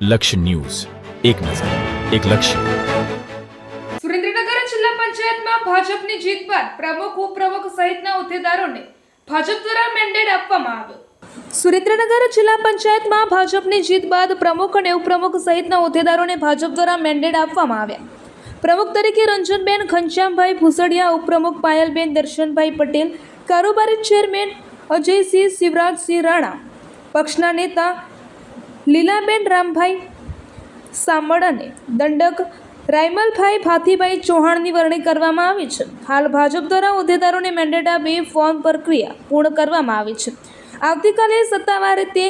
લક્ષ્ય ન્યૂઝ, એક નજર, એક લક્ષ્ય. સુરેન્દ્રનગર જિલ્લા પંચાયતમાં ભાજપની જીત બાદ પ્રમુખ ઉપપ્રમુખ સહિતના હોદ્દેદારોને ભાજપ દ્વારા મેન્ડેટ આપવામાં આવ્યો. સુરેન્દ્રનગર જિલ્લા પંચાયતમાં ભાજપની જીત બાદ પ્રમુખ અને ઉપપ્રમુખ સહિતના હોદ્દેદારોને ભાજપ દ્વારા મેન્ડેટ આપવામાં આવ્યા. પ્રમુખ તરીકે રંજનબેન ઘનશ્યામભાઈ ભૂસડિયા, ઉપપ્રમુખ પાયલબેન દર્શનભાઈ પટેલ, કારોબારી ચેરમેન અજયસિંહ શિવરાજસિંહ રાણા, પક્ષના નેતા લીલાબેન રામભાઈ સામળ અને દંડક રાયમલભાઈ ભાતીભાઈ ચૌહાણની વરણી કરવામાં આવી છે. હાલ ભાજપ દ્વારા હોદ્દેદારોને મેન્ડેટ આપી ફોર્મ પ્રક્રિયા પૂર્ણ કરવામાં આવી છે. આવતીકાલે સત્તાવાર રીતે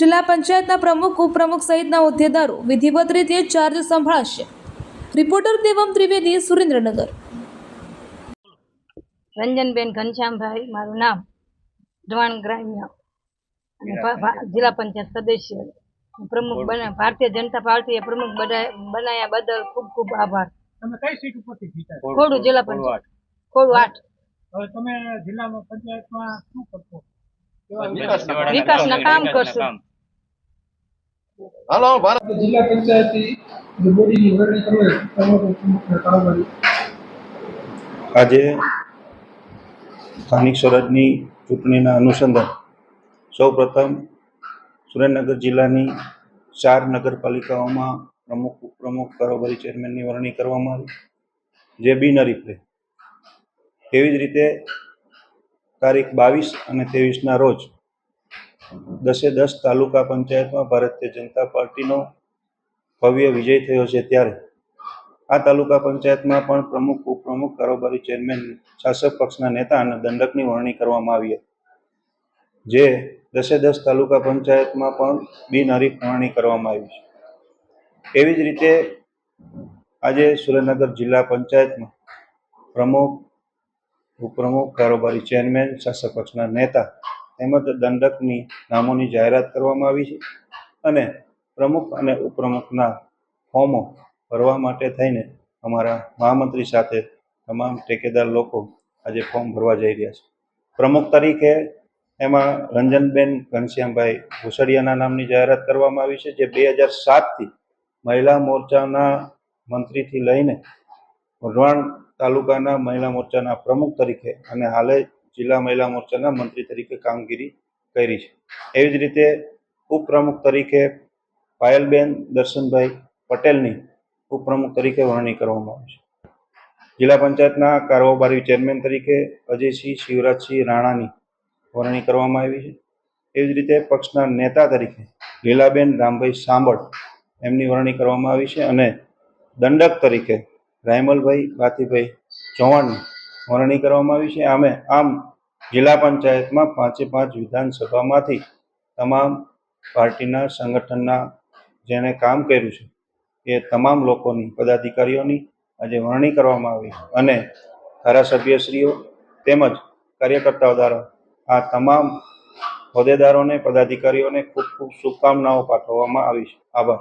જિલ્લા પંચાયતના પ્રમુખ, ઉપપ્રમુખ સહિતના હોદ્દેદારો વિધિવત રીતે ચાર્જ સંભાળશે. રિપોર્ટર દેવમ ત્રિવેદી, સુરેન્દ્રનગર. રંજનબેન ઘનશ્યામભાઈ મારું નામ, જવાન ગ્રામ્ય અને જિલ્લા પંચાયત સદસ્ય પ્રમુખ બન્યા. ભારતીય જનતા પાર્ટીએ પ્રમુખ બનાવ્યા બદલ ખૂબ ખૂબ આભાર. તમે કઈ સીટ ઉપરથી જીત્યા? ખોડું જિલ્લા પંચાયત, ખોડું 8. હવે તમે જિલ્લામાં પંચાયતમાં શું કરશો? વિકાસના કામ કરશું. હાલો ભારત જિલ્લા પંચાયતની જે બોડીની વરણી કરવી પ્રમુખ કારોબારી આજે સ્થાનિક સ્વરાજની ચૂંટણીના અનુસંધાન સૌપ્રથમ સુરેન્દ્રનગર જિલ્લાની 4 નગરપાલિકાઓમાં પ્રમુખ, ઉપપ્રમુખ, કારોબારી ચેરમેનની વરણી કરવામાં આવી, જે બિનહરીફ રહે. તેવી જ રીતે તારીખ 22 અને 23ના રોજ 10 તાલુકા પંચાયતમાં ભારતીય જનતા પાર્ટીનો ભવ્ય વિજય થયો છે. ત્યારે આ તાલુકા પંચાયતમાં પણ પ્રમુખ, ઉપપ્રમુખ, કારોબારી ચેરમેન, શાસક પક્ષના નેતા અને દંડકની વરણી કરવામાં આવી હતી, જે 10 તાલુકા પંચાયતમાં પણ બિનહરીફ વરણી કરવામાં આવી છે. એવી જ રીતે આજે સુરેન્દ્રનગર જિલ્લા પંચાયતમાં પ્રમુખ, ઉપપ્રમુખ, કારોબારી ચેરમેન, શાસક પક્ષના નેતા તેમજ દંડકની નામોની જાહેરાત કરવામાં આવી છે અને પ્રમુખ અને ઉપપ્રમુખના ફોર્મો ભરવા માટે થઈને અમારા મહામંત્રી સાથે તમામ ઠેકેદાર લોકો આજે ફોર્મ ભરવા જઈ રહ્યા છે. પ્રમુખ તરીકે એમાં રંજનબેન ઘનશ્યામભાઈ ભૂસડિયાના નામની જાહેરાત કરવામાં આવી છે, જે 2007થી મહિલા મોરચાના મંત્રીથી લઈને વઢવાણ તાલુકાના મહિલા મોરચાના પ્રમુખ તરીકે અને હાલે જિલ્લા મહિલા મોરચાના મંત્રી તરીકે કામગીરી કરી છે. એવી જ રીતે ઉપપ્રમુખ તરીકે પાયલબેન દર્શનભાઈ પટેલની ઉપપ્રમુખ તરીકે વરણી કરવામાં આવી છે. જિલ્લા પંચાયતના કારોબારી ચેરમેન તરીકે અજયસિંહ શિવરાજસિંહ રાણાની વરણી કરવામાં આવી છે. એવી જ રીતે પક્ષના નેતા તરીકે લીલાબેન રામભાઈ સાંબળ એમની વરણી કરવામાં આવી છે અને દંડક તરીકે રાયમલભાઈ ભાતીભાઈ ચૌહાણની વરણી કરવામાં આવી છે. આમ જિલ્લા પંચાયતમાં 5 વિધાનસભામાંથી તમામ પાર્ટીના સંગઠનના જેણે કામ કર્યું છે એ તમામ લોકોની, પદાધિકારીઓની આજે વરણી કરવામાં આવી અને ધારાસભ્યશ્રીઓ તેમજ કાર્યકર્તાઓ દ્વારા આ તમામ હોદ્દેદારોને, પદાધિકારીઓને ખૂબ ખૂબ શુભકામનાઓ પાઠવવામાં આવી છે. આભાર.